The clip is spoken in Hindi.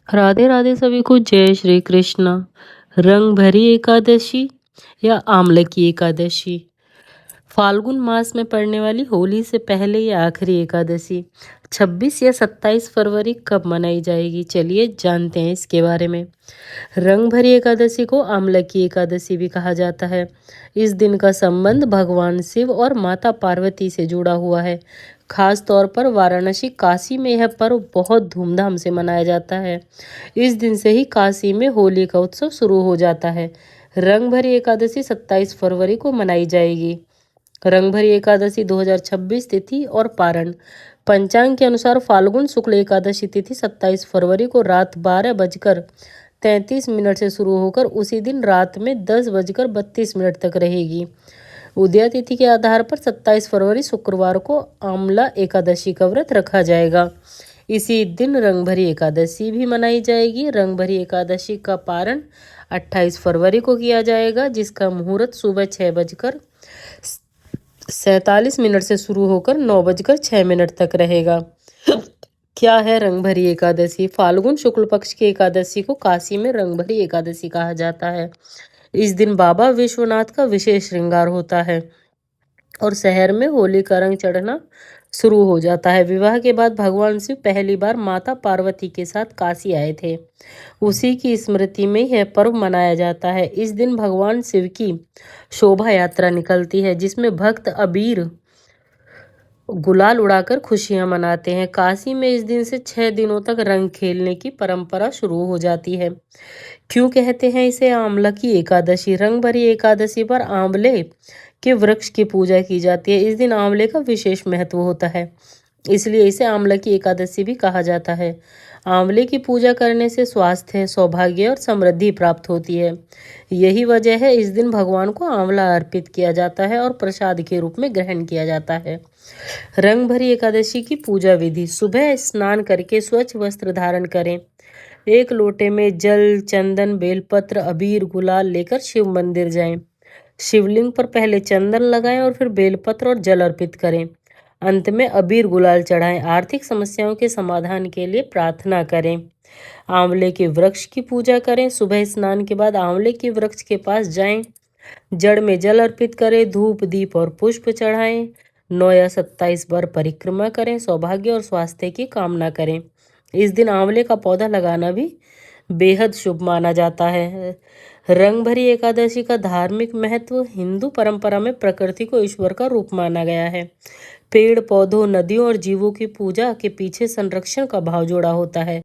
राधे राधे सभी को। जय श्री कृष्ण। रंग भरी एकादशी या आंवले की एकादशी, फाल्गुन मास में पड़ने वाली होली से पहले या आखिरी एकादशी 26 या 27 फरवरी कब मनाई जाएगी, चलिए जानते हैं इसके बारे में। रंग भरी एकादशी को आंवला की एकादशी भी कहा जाता है। इस दिन का संबंध भगवान शिव और माता पार्वती से जुड़ा हुआ है। खास तौर पर वाराणसी काशी में यह पर्व बहुत धूमधाम से मनाया जाता है। इस दिन से ही काशी में होली का उत्सव शुरू हो जाता है। रंग भरी एकादशी 27 फरवरी को मनाई जाएगी। रंग भरी एकादशी 2026 तिथि और पारण। पंचांग के अनुसार फाल्गुन शुक्ल एकादशी तिथि 27 फरवरी को रात 12:33 से शुरू होकर उसी दिन रात में 10:32 तक रहेगी। उदया तिथि के आधार पर 27 फरवरी शुक्रवार को आंवला एकादशी का व्रत रखा जाएगा। इसी दिन रंग भरी एकादशी भी मनाई जाएगी। रंग भरी एकादशी का पारण 28 फरवरी को किया जाएगा, जिसका मुहूर्त सुबह 6:47 से शुरू होकर 9:06 तक रहेगा। क्या है रंग भरी एकादशी? फाल्गुन शुक्ल पक्ष की एकादशी को काशी में रंग भरी एकादशी कहा जाता है। इस दिन बाबा विश्वनाथ का विशेष श्रृंगार होता है और शहर में होली का रंग चढ़ना शुरू हो जाता है। विवाह के बाद भगवान शिव पहली बार माता पार्वती के साथ काशी आए थे। उसी की स्मृति में यह पर्व मनाया जाता है। इस दिन भगवान शिव की शोभा यात्रा निकलती है, जिसमें भक्त अबीर गुलाल उड़ाकर खुशियां मनाते हैं। काशी में इस दिन से 6 दिनों तक रंग खेलने की परंपरा शुरू हो जाती है। क्यों कहते हैं इसे आंवला की एकादशी? रंग भरी एकादशी पर आंवले के वृक्ष की पूजा की जाती है। इस दिन आंवले का विशेष महत्व होता है, इसलिए इसे आंवला की एकादशी भी कहा जाता है। आंवले की पूजा करने से स्वास्थ्य, सौभाग्य और समृद्धि प्राप्त होती है। यही वजह है इस दिन भगवान को आंवला अर्पित किया जाता है और प्रसाद के रूप में ग्रहण किया जाता है। रंग भरी एकादशी की पूजा विधि। सुबह स्नान करके स्वच्छ वस्त्र धारण करें। एक लोटे में जल, चंदन, बेलपत्र, अबीर, गुलाल लेकर शिव मंदिर जाएं। शिवलिंग पर पहले चंदन लगाएं और फिर बेलपत्र और जल अर्पित करें। अंत में अबीर गुलाल चढ़ाएं। आर्थिक समस्याओं के समाधान के लिए प्रार्थना करें। आंवले के वृक्ष की पूजा करें। सुबह स्नान के बाद आंवले के वृक्ष के पास जाएं। जड़ में जल अर्पित करें। धूप, दीप और पुष्प चढ़ाएं। 9 या 27 बार परिक्रमा करें। सौभाग्य और स्वास्थ्य की कामना करें। इस दिन आंवले का पौधा लगाना भी बेहद शुभ माना जाता है। रंग भरी एकादशी का धार्मिक महत्व। हिंदू परंपरा में प्रकृति को ईश्वर का रूप माना गया है। पेड़ पौधों, नदियों और जीवों की पूजा के पीछे संरक्षण का भाव जुड़ा होता है।